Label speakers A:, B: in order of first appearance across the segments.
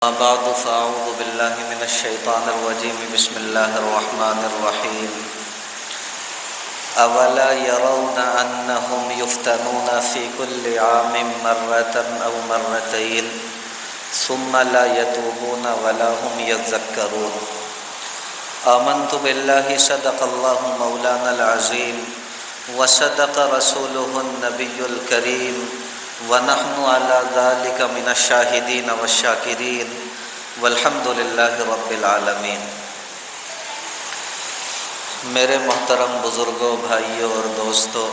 A: أما بعد فأعوذ بالله من الشيطان الرجيم بسم الله الرحمن الرحيم أولا يرون أنهم يفتنون في كل عام مرة أو مرتين ثم لا يتوبون ولا هم يذكرون آمنت بالله صدق الله مولانا العظيم وصدق رسوله النبي الكريم ونحن على ذلك من الشاهدين والشاكرين والحمد لله رب العالمين۔ میرے محترم بزرگوں، بھائیوں اور دوستوں،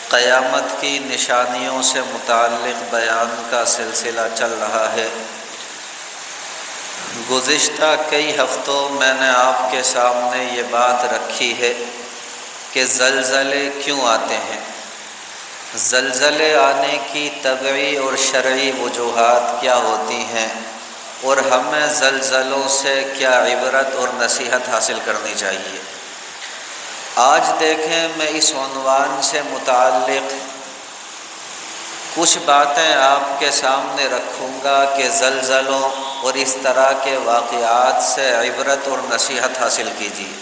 A: قیامت کی نشانیوں سے متعلق بیان کا سلسلہ چل رہا ہے۔ گزشتہ کئی ہفتوں میں نے آپ کے سامنے یہ بات رکھی ہے کہ زلزلے کیوں آتے ہیں، زلزلے آنے کی طبعی اور شرعی وجوہات کیا ہوتی ہیں، اور ہمیں زلزلوں سے کیا عبرت اور نصیحت حاصل کرنی چاہیے۔ آج دیکھیں، میں اس عنوان سے متعلق کچھ باتیں آپ کے سامنے رکھوں گا کہ زلزلوں اور اس طرح کے واقعات سے عبرت اور نصیحت حاصل کیجیے۔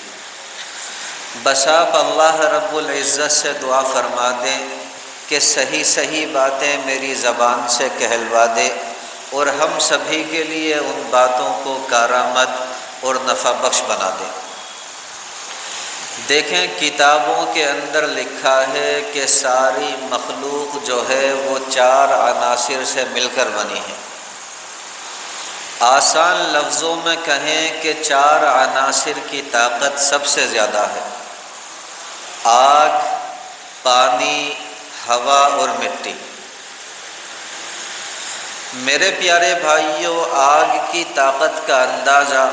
A: بس آپ اللہ رب العزت سے دعا فرما دیں کہ صحیح صحیح باتیں میری زبان سے کہلوا دے اور ہم سبھی کے لیے ان باتوں کو کارآمد اور نفع بخش بنا دے۔ دیکھیں، کتابوں کے اندر لکھا ہے کہ ساری مخلوق جو ہے وہ 4 عناصر سے مل کر بنی ہے۔ آسان لفظوں میں کہیں کہ 4 عناصر کی طاقت سب سے زیادہ ہے: آگ، پانی، ہوا اور مٹی۔ میرے پیارے بھائیوں، آگ کی طاقت کا اندازہ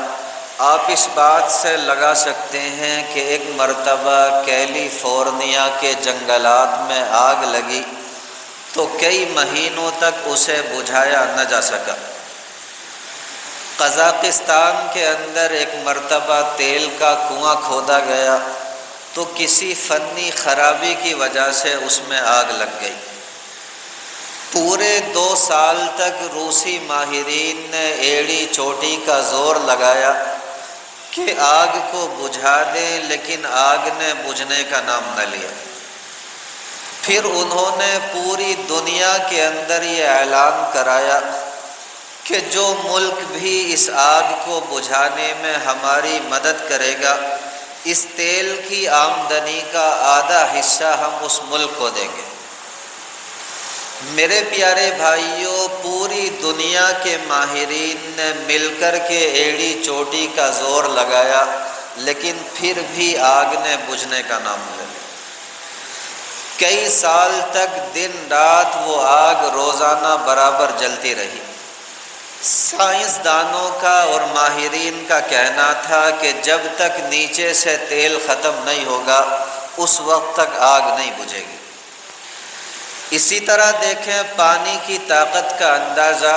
A: آپ اس بات سے لگا سکتے ہیں کہ ایک مرتبہ کیلیفورنیا کے جنگلات میں آگ لگی تو کئی مہینوں تک اسے بجھایا نہ جا سکا۔ قزاقستان کے اندر ایک مرتبہ تیل کا کنواں کھودا گیا تو کسی فنی خرابی کی وجہ سے اس میں آگ لگ گئی۔ پورے 2 سال تک روسی ماہرین نے ایڑی چوٹی کا زور لگایا کہ آگ کو بجھا دیں، لیکن آگ نے بجھنے کا نام نہ لیا۔ پھر انہوں نے پوری دنیا کے اندر یہ اعلان کرایا کہ جو ملک بھی اس آگ کو بجھانے میں ہماری مدد کرے گا، اس تیل کی آمدنی کا آدھا حصہ ہم اس ملک کو دیں گے۔ میرے پیارے بھائیوں، پوری دنیا کے ماہرین نے مل کر کے ایڑی چوٹی کا زور لگایا، لیکن پھر بھی آگ نے بجھنے کا نام لیا۔ کئی سال تک دن رات وہ آگ روزانہ برابر جلتی رہی۔ سائنسدانوں کا اور ماہرین کا کہنا تھا کہ جب تک نیچے سے تیل ختم نہیں ہوگا اس وقت تک آگ نہیں بجھے گی۔ اسی طرح دیکھیں، پانی کی طاقت کا اندازہ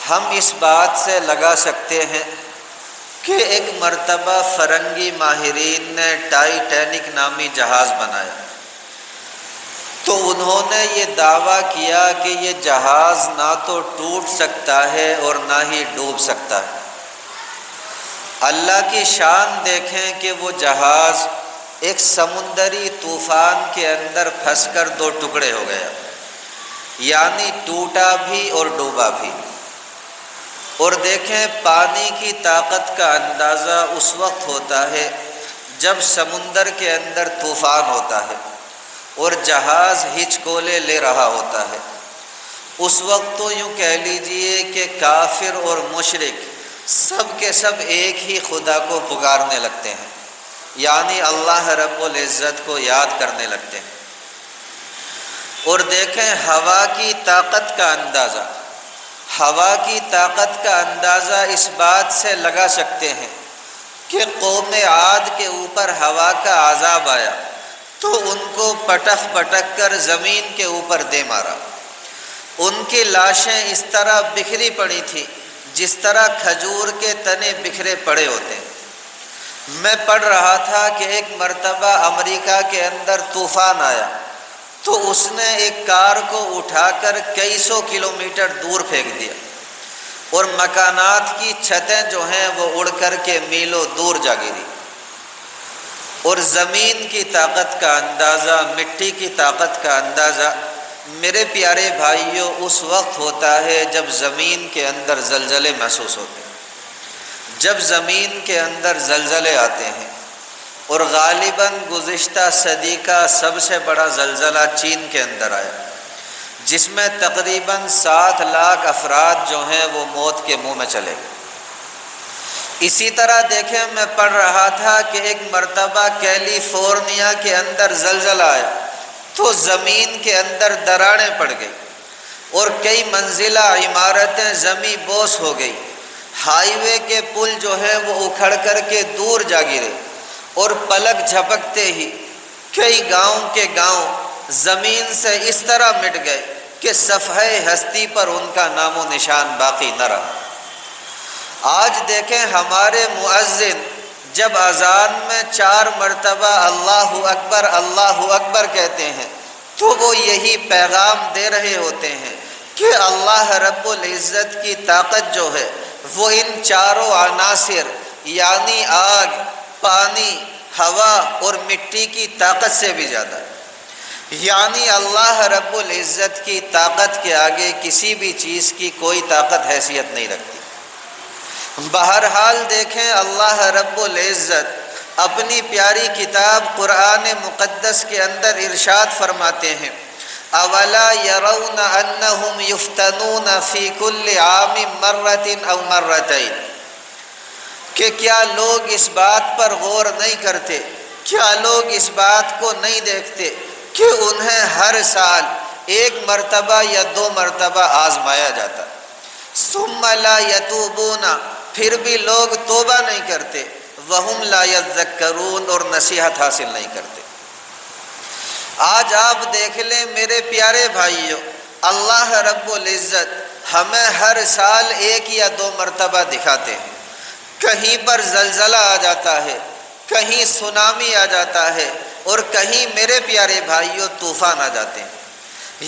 A: ہم اس بات سے لگا سکتے ہیں کہ ایک مرتبہ فرنگی ماہرین نے ٹائٹینک نامی جہاز بنایا تو انہوں نے یہ دعویٰ کیا کہ یہ جہاز نہ تو ٹوٹ سکتا ہے اور نہ ہی ڈوب سکتا ہے۔ اللہ کی شان دیکھیں کہ وہ جہاز ایک سمندری طوفان کے اندر پھنس کر 2 ٹکڑے ہو گیا، یعنی ٹوٹا بھی اور ڈوبا بھی۔ اور دیکھیں، پانی کی طاقت کا اندازہ اس وقت ہوتا ہے جب سمندر کے اندر طوفان ہوتا ہے اور جہاز ہچکولے لے رہا ہوتا ہے۔ اس وقت تو یوں کہہ لیجئے کہ کافر اور مشرک سب کے سب ایک ہی خدا کو پکارنے لگتے ہیں، یعنی اللہ رب العزت کو یاد کرنے لگتے ہیں۔ اور دیکھیں، ہوا کی طاقت کا اندازہ، ہوا کی طاقت کا اندازہ اس بات سے لگا سکتے ہیں کہ قوم عاد کے اوپر ہوا کا عذاب آیا تو ان کو پٹخ پٹک کر زمین کے اوپر دے مارا۔ ان کی لاشیں اس طرح بکھری پڑی تھی جس طرح کھجور کے تنے بکھرے پڑے ہوتے ہیں۔ میں پڑھ رہا تھا کہ ایک مرتبہ امریکہ کے اندر طوفان آیا تو اس نے ایک کار کو اٹھا کر کئی سو کلومیٹر دور پھینک دیا۔ اور مکانات کی چھتیں جو ہیں وہ اڑ کر کے میلوں دور جا گری، اور زمین کی طاقت کا اندازہ، مٹی کی طاقت کا اندازہ میرے پیارے بھائیوں اس وقت ہوتا ہے جب زمین کے اندر زلزلے محسوس ہوتے ہیں، جب زمین کے اندر زلزلے آتے ہیں۔ اور غالباً گزشتہ صدی کا سب سے بڑا زلزلہ چین کے اندر آیا، جس میں تقریباً 7 لاکھ افراد جو ہیں وہ موت کے منہ میں چلے گئے۔ اسی طرح دیکھیں، میں پڑھ رہا تھا کہ ایک مرتبہ کیلیفورنیا کے اندر زلزلہ آیا تو زمین کے اندر دراڑیں پڑ گئی اور کئی منزلہ عمارتیں زمیں بوس ہو گئی، ہائی وے کے پل جو ہیں وہ اکھڑ کر کے دور جا گرے، اور پلک جھپکتے ہی کئی گاؤں کے گاؤں زمین سے اس طرح مٹ گئے کہ صفحہ ہستی پر ان کا نام و نشان باقی نہ رہا۔ آج دیکھیں، ہمارے مؤذن جب اذان میں 4 مرتبہ اللہ اکبر کہتے ہیں تو وہ یہی پیغام دے رہے ہوتے ہیں کہ اللہ رب العزت کی طاقت جو ہے وہ ان چاروں عناصر یعنی آگ، پانی، ہوا اور مٹی کی طاقت سے بھی زیادہ ہے، یعنی اللہ رب العزت کی طاقت کے آگے کسی بھی چیز کی کوئی طاقت حیثیت نہیں رکھتی۔ بہرحال دیکھیں، اللہ رب العزت اپنی پیاری کتاب قرآن مقدس کے اندر ارشاد فرماتے ہیں، اولا یرون انہم یفتنون فی کل عام مرۃ او مرتین، کہ کیا لوگ اس بات پر غور نہیں کرتے، کیا لوگ اس بات کو نہیں دیکھتے کہ انہیں ہر سال 1 مرتبہ یا 2 مرتبہ آزمایا جاتا، ثم لا یتوبون، پھر بھی لوگ توبہ نہیں کرتے، وہم لا یذکرون، اور نصیحت حاصل نہیں کرتے۔ آج آپ دیکھ لیں میرے پیارے بھائیوں، اللہ رب العزت ہمیں ہر سال 1 یا 2 مرتبہ دکھاتے ہیں، کہیں پر زلزلہ آ جاتا ہے، کہیں سونامی آ جاتا ہے، اور کہیں میرے پیارے بھائیوں طوفان آ جاتے ہیں۔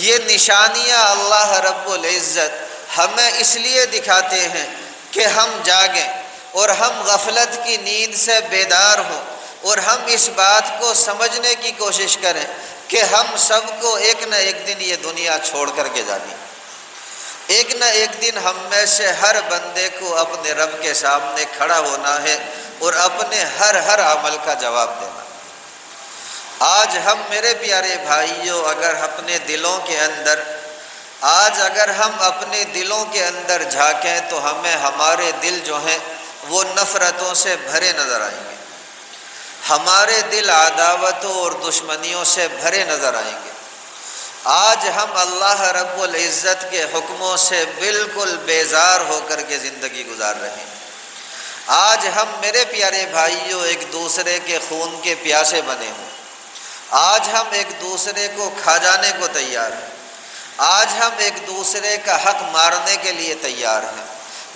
A: یہ نشانیاں اللہ رب العزت ہمیں اس لیے دکھاتے ہیں کہ ہم جاگیں اور ہم غفلت کی نیند سے بیدار ہوں، اور ہم اس بات کو سمجھنے کی کوشش کریں کہ ہم سب کو ایک نہ ایک دن یہ دنیا چھوڑ کر کے جانی، ایک نہ ایک دن ہم میں سے ہر بندے کو اپنے رب کے سامنے کھڑا ہونا ہے اور اپنے ہر عمل کا جواب دینا۔ آج ہم میرے پیارے بھائیوں اگر اپنے دلوں کے اندر جھانکیں تو ہمیں ہمارے دل جو ہیں وہ نفرتوں سے بھرے نظر آئیں گے، ہمارے دل عداوتوں اور دشمنیوں سے بھرے نظر آئیں گے۔ آج ہم اللہ رب العزت کے حکموں سے بالکل بیزار ہو کر کے زندگی گزار رہے ہیں۔ آج ہم میرے پیارے بھائیوں ایک دوسرے کے خون کے پیاسے بنے ہوں، آج ہم ایک دوسرے کو کھا جانے کو تیار ہیں، آج ہم ایک دوسرے کا حق مارنے کے لیے تیار ہیں۔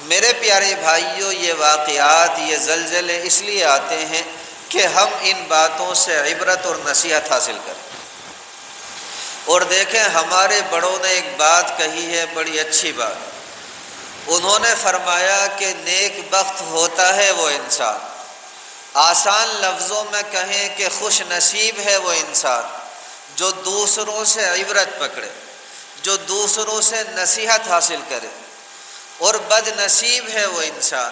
A: میرے پیارے بھائیوں، یہ واقعات، یہ زلزلے اس لیے آتے ہیں کہ ہم ان باتوں سے عبرت اور نصیحت حاصل کریں۔ اور دیکھیں، ہمارے بڑوں نے ایک بات کہی ہے، بڑی اچھی بات، انہوں نے فرمایا کہ نیک بخت ہوتا ہے وہ انسان، آسان لفظوں میں کہیں کہ خوش نصیب ہے وہ انسان جو دوسروں سے عبرت پکڑے، جو دوسروں سے نصیحت حاصل کرے، اور بد نصیب ہے وہ انسان،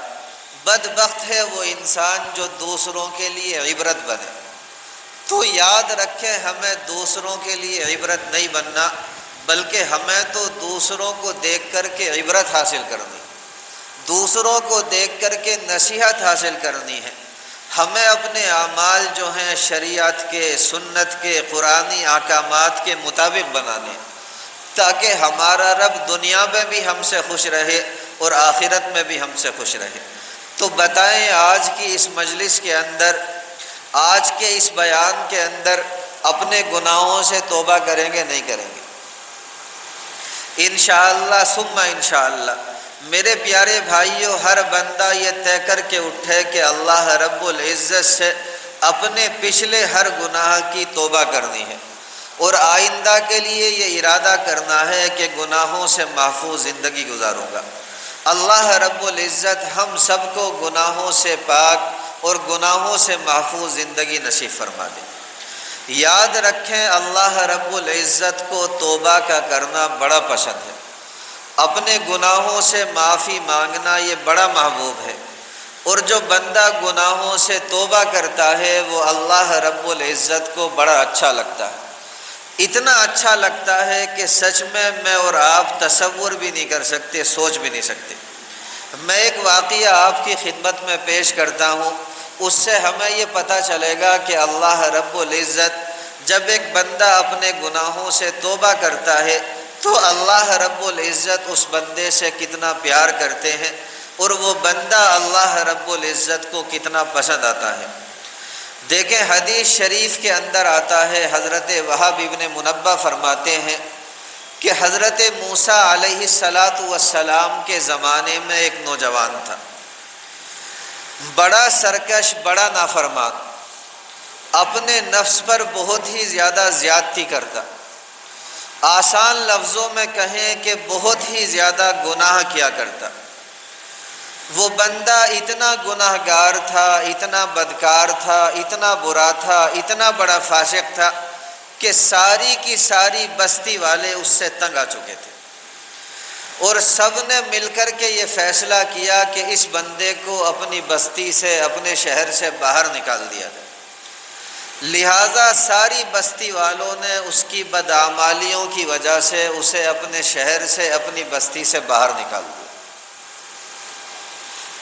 A: بدبخت ہے وہ انسان جو دوسروں کے لیے عبرت بنے۔ تو یاد رکھیں، ہمیں دوسروں کے لیے عبرت نہیں بننا، بلکہ ہمیں تو دوسروں کو دیکھ کر کے عبرت حاصل کرنی، دوسروں کو دیکھ کر کے نصیحت حاصل کرنی ہے۔ ہمیں اپنے اعمال جو ہیں شریعت کے، سنت کے، قرآنی احکامات کے مطابق بنانے، تاکہ ہمارا رب دنیا میں بھی ہم سے خوش رہے اور آخرت میں بھی ہم سے خوش رہے۔ تو بتائیں، آج کی اس مجلس کے اندر، آج کے اس بیان کے اندر اپنے گناہوں سے توبہ کریں گے نہیں کریں گے؟ انشاءاللہ ثم انشاءاللہ میرے پیارے بھائیوں، ہر بندہ یہ طے کر کے اٹھے کہ اللہ رب العزت سے اپنے پچھلے ہر گناہ کی توبہ کرنی ہے، اور آئندہ کے لیے یہ ارادہ کرنا ہے کہ گناہوں سے محفوظ زندگی گزاروں گا۔ اللہ رب العزت ہم سب کو گناہوں سے پاک اور گناہوں سے محفوظ زندگی نصیب فرما دے۔ یاد رکھیں اللہ رب العزت کو توبہ کا کرنا بڑا پسند ہے، اپنے گناہوں سے معافی مانگنا یہ بڑا محبوب ہے، اور جو بندہ گناہوں سے توبہ کرتا ہے وہ اللہ رب العزت کو بڑا اچھا لگتا ہے، اتنا اچھا لگتا ہے کہ سچ میں اور آپ تصور بھی نہیں کر سکتے، سوچ بھی نہیں سکتے۔ میں ایک واقعہ آپ کی خدمت میں پیش کرتا ہوں، اس سے ہمیں یہ پتہ چلے گا کہ اللہ رب العزت جب ایک بندہ اپنے گناہوں سے توبہ کرتا ہے تو اللہ رب العزت اس بندے سے کتنا پیار کرتے ہیں، اور وہ بندہ اللہ رب العزت کو کتنا پسند آتا ہے۔ دیکھیں حدیث شریف کے اندر آتا ہے، حضرت وہب ابن منبہ فرماتے ہیں کہ حضرت موسیٰ علیہ السلام کے زمانے میں ایک نوجوان تھا، بڑا سرکش، بڑا نافرمان، اپنے نفس پر بہت ہی زیادہ زیادتی کرتا، آسان لفظوں میں کہیں کہ بہت ہی زیادہ گناہ کیا کرتا۔ وہ بندہ اتنا گناہ گار تھا، اتنا بدکار تھا، اتنا برا تھا، اتنا بڑا فاسق تھا کہ ساری کی ساری بستی والے اس سے تنگ آ چکے تھے، اور سب نے مل کر کے یہ فیصلہ کیا کہ اس بندے کو اپنی بستی سے، اپنے شہر سے باہر نکال دیا جائے۔ لہٰذا ساری بستی والوں نے اس کی بدعمالیوں کی وجہ سے اسے اپنے شہر سے، اپنی بستی سے باہر نکال دیا۔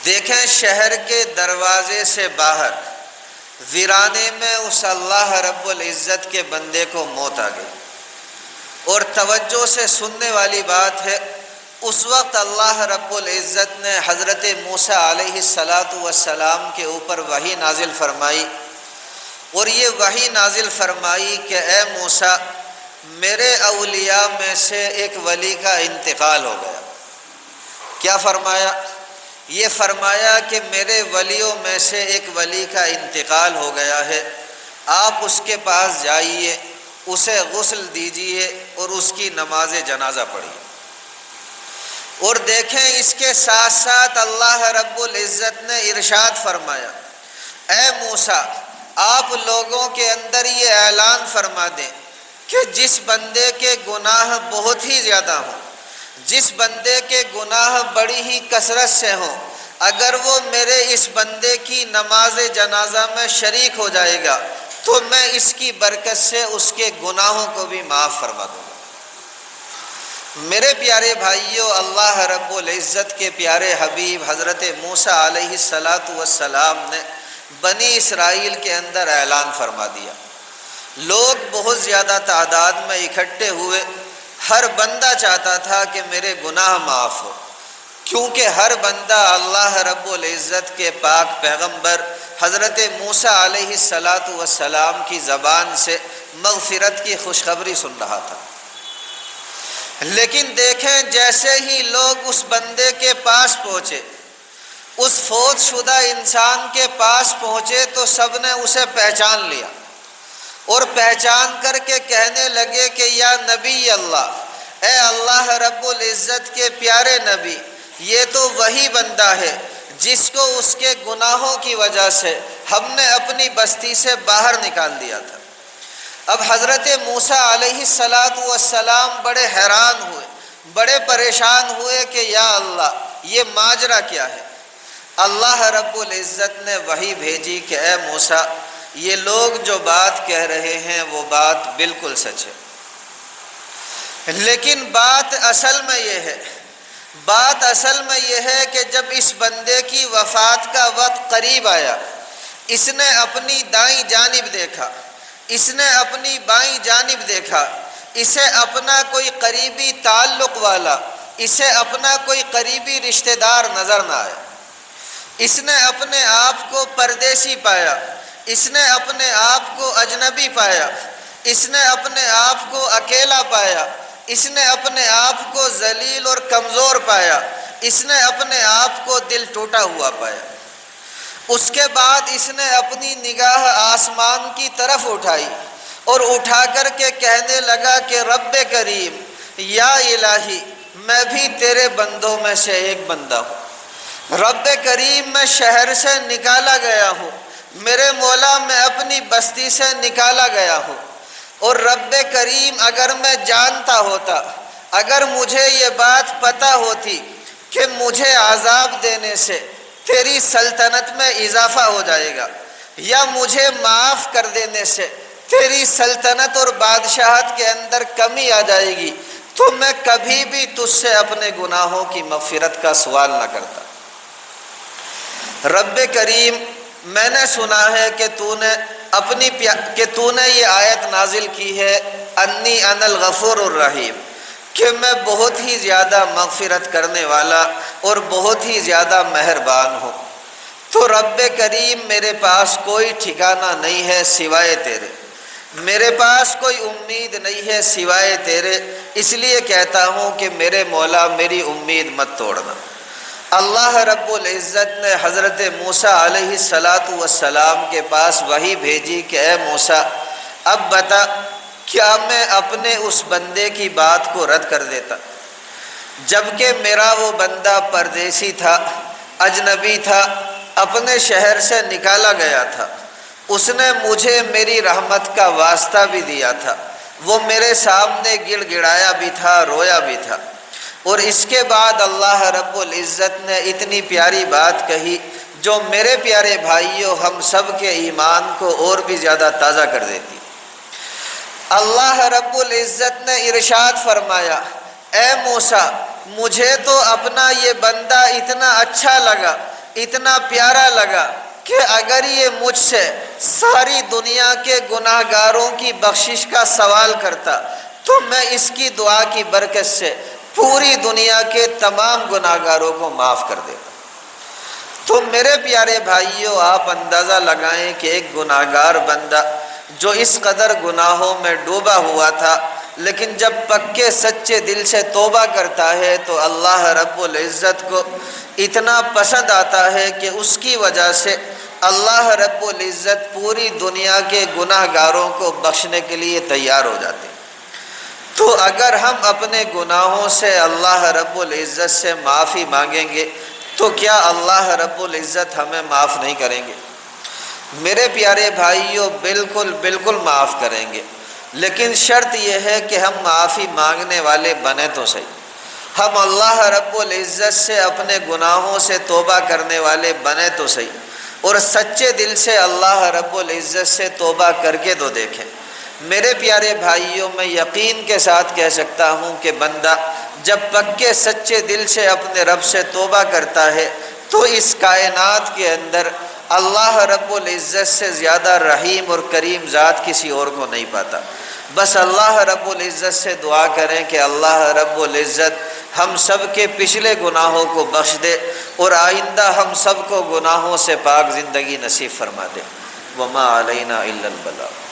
A: دیکھیں شہر کے دروازے سے باہر ویرانے میں اس اللہ رب العزت کے بندے کو موت آ گئی، اور توجہ سے سننے والی بات ہے، اس وقت اللہ رب العزت نے حضرت موسیٰ علیہ السلام کے اوپر وحی نازل فرمائی، اور یہ وحی نازل فرمائی کہ اے موسیٰ، میرے اولیاء میں سے ایک ولی کا انتقال ہو گیا۔ کیا فرمایا؟ یہ فرمایا کہ میرے ولیوں میں سے ایک ولی کا انتقال ہو گیا ہے، آپ اس کے پاس جائیے، اسے غسل دیجیے اور اس کی نماز جنازہ پڑھیے۔ اور دیکھیں اس کے ساتھ ساتھ اللہ رب العزت نے ارشاد فرمایا، اے موسیٰ، آپ لوگوں کے اندر یہ اعلان فرما دیں کہ جس بندے کے گناہ بہت ہی زیادہ ہوں، جس بندے کے گناہ بڑی ہی کثرت سے ہوں، اگر وہ میرے اس بندے کی نماز جنازہ میں شریک ہو جائے گا تو میں اس کی برکت سے اس کے گناہوں کو بھی معاف فرما دوں گا۔ میرے پیارے بھائیوں، اللہ رب العزت کے پیارے حبیب حضرت موسیٰ علیہ السلام نے بنی اسرائیل کے اندر اعلان فرما دیا۔ لوگ بہت زیادہ تعداد میں اکٹھے ہوئے، ہر بندہ چاہتا تھا کہ میرے گناہ معاف ہو، کیونکہ ہر بندہ اللہ رب العزت کے پاک پیغمبر حضرت موسیٰ علیہ السلام کی زبان سے مغفرت کی خوشخبری سن رہا تھا۔ لیکن دیکھیں جیسے ہی لوگ اس بندے کے پاس پہنچے، اس فوت شدہ انسان کے پاس پہنچے، تو سب نے اسے پہچان لیا، اور پہچان کر کے کہنے لگے کہ یا نبی اللہ، اے اللہ رب العزت کے پیارے نبی، یہ تو وہی بندہ ہے جس کو اس کے گناہوں کی وجہ سے ہم نے اپنی بستی سے باہر نکال دیا تھا۔ اب حضرت موسیٰ علیہ السلام بڑے حیران ہوئے، بڑے پریشان ہوئے کہ یا اللہ یہ ماجرا کیا ہے۔ اللہ رب العزت نے وحی بھیجی کہ اے موسیٰ، یہ لوگ جو بات کہہ رہے ہیں وہ بات بالکل سچ ہے، لیکن بات اصل میں یہ ہے کہ جب اس بندے کی وفات کا وقت قریب آیا، اس نے اپنی دائیں جانب دیکھا، اس نے اپنی بائیں جانب دیکھا، اسے اپنا کوئی قریبی تعلق والا، اسے اپنا کوئی قریبی رشتہ دار نظر نہ آیا۔ اس نے اپنے آپ کو پردیسی پایا، اس نے اپنے آپ کو اجنبی پایا، اس نے اپنے آپ کو اکیلا پایا، اس نے اپنے آپ کو ذلیل اور کمزور پایا، اس نے اپنے آپ کو دل ٹوٹا ہوا پایا۔ اس کے بعد اس نے اپنی نگاہ آسمان کی طرف اٹھائی، اور اٹھا کر کے کہنے لگا کہ رب کریم، یا الہی، میں بھی تیرے بندوں میں سے ایک بندہ ہوں۔ رب کریم میں شہر سے نکالا گیا ہوں، میرے مولا میں اپنی بستی سے نکالا گیا ہوں، اور رب کریم اگر میں جانتا ہوتا، اگر مجھے یہ بات پتہ ہوتی کہ مجھے عذاب دینے سے تیری سلطنت میں اضافہ ہو جائے گا، یا مجھے معاف کر دینے سے تیری سلطنت اور بادشاہت کے اندر کمی آ جائے گی، تو میں کبھی بھی تجھ سے اپنے گناہوں کی مغفرت کا سوال نہ کرتا۔ رب کریم، میں نے سنا ہے کہ تو نے یہ آیت نازل کی ہے، انی انا الغفور الرحیم، کہ میں بہت ہی زیادہ مغفرت کرنے والا اور بہت ہی زیادہ مہربان ہوں۔ تو رب کریم، میرے پاس کوئی ٹھکانہ نہیں ہے سوائے تیرے، میرے پاس کوئی امید نہیں ہے سوائے تیرے، اس لیے کہتا ہوں کہ میرے مولا میری امید مت توڑنا۔ اللہ رب العزت نے حضرت موسیٰ علیہ السلام کے پاس وحی بھیجی کہ اے موسیٰ، اب بتا، کیا میں اپنے اس بندے کی بات کو رد کر دیتا، جبکہ میرا وہ بندہ پردیسی تھا، اجنبی تھا، اپنے شہر سے نکالا گیا تھا، اس نے مجھے میری رحمت کا واسطہ بھی دیا تھا، وہ میرے سامنے گڑ گڑایا بھی تھا، رویا بھی تھا، اور اس کے بعد اللہ رب العزت نے اتنی پیاری بات کہی جو میرے پیارے بھائیوں ہم سب کے ایمان کو اور بھی زیادہ تازہ کر دیتی۔ اللہ رب العزت نے ارشاد فرمایا، اے موسیٰ، مجھے تو اپنا یہ بندہ اتنا اچھا لگا، اتنا پیارا لگا کہ اگر یہ مجھ سے ساری دنیا کے گناہ گاروں کی بخشش کا سوال کرتا تو میں اس کی دعا کی برکت سے پوری دنیا کے تمام گناہ گاروں کو معاف کر دیتا۔ تو میرے پیارے بھائیوں، آپ اندازہ لگائیں کہ ایک گناہ گار بندہ جو اس قدر گناہوں میں ڈوبا ہوا تھا، لیکن جب پکے سچے دل سے توبہ کرتا ہے تو اللہ رب العزت کو اتنا پسند آتا ہے کہ اس کی وجہ سے اللہ رب العزت پوری دنیا کے گناہ گاروں کو بخشنے کے لیے تیار ہو جاتے ہیں۔ تو اگر ہم اپنے گناہوں سے اللہ رب العزت سے معافی مانگیں گے تو کیا اللہ رب العزت ہمیں معاف نہیں کریں گے؟ میرے پیارے بھائیوں، بالکل معاف کریں گے، لیکن شرط یہ ہے کہ ہم معافی مانگنے والے بنیں تو صحیح، ہم اللہ رب العزت سے اپنے گناہوں سے توبہ کرنے والے بنیں تو صحیح، اور سچے دل سے اللہ رب العزت سے توبہ کر کے تو دیکھیں۔ میرے پیارے بھائیوں، میں یقین کے ساتھ کہہ سکتا ہوں کہ بندہ جب پکے سچے دل سے اپنے رب سے توبہ کرتا ہے تو اس کائنات کے اندر اللہ رب العزت سے زیادہ رحیم اور کریم ذات کسی اور کو نہیں پاتا۔ بس اللہ رب العزت سے دعا کریں کہ اللہ رب العزت ہم سب کے پچھلے گناہوں کو بخش دے اور آئندہ ہم سب کو گناہوں سے پاک زندگی نصیب فرما دے۔ وما علینا الا البلاغ۔